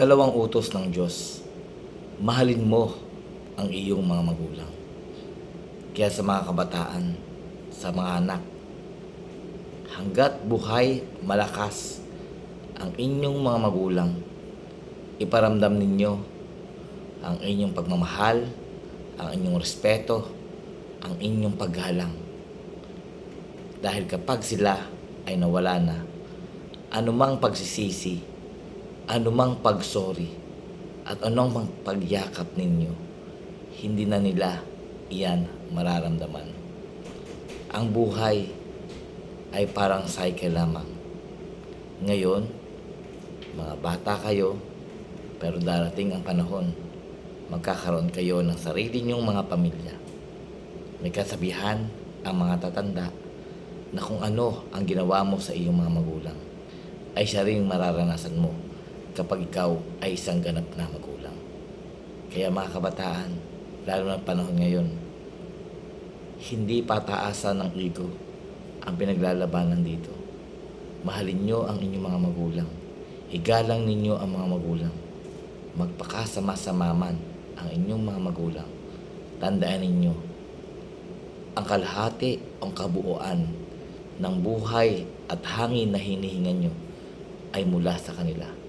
Ikalawang utos ng Diyos, mahalin mo ang iyong mga magulang. Kaya sa mga kabataan, sa mga anak, hanggat buhay, malakas ang inyong mga magulang, iparamdam ninyo ang inyong pagmamahal, ang inyong respeto, ang inyong paggalang. Dahil kapag sila ay nawala na, anumang pagsisisi, anumang pagsorry, at anumang pagyakap ninyo, hindi na nila iyan mararamdaman. Ang buhay ay parang cycle lamang. Ngayon, mga bata kayo, pero darating ang panahon, magkakaroon kayo ng sarili niyong mga pamilya. May kasabihan ang mga tatanda na kung ano ang ginawa mo sa iyong mga magulang, ay siya rin mararanasan mo kapag ikaw ay isang ganap na magulang. Kaya mga kabataan, lalo na panahon ngayon, hindi pataasan ng ego ang pinaglalabanan dito. Mahalin nyo ang inyong mga magulang. Igalang ninyo ang mga magulang. Magpakasama-sama man ang inyong mga magulang. Tandaan ninyo, ang kalahati ang kabuuan ng buhay at hangin na hinihingan nyo ay mula sa kanila.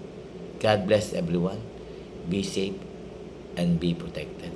God bless everyone. Be safe and be protected.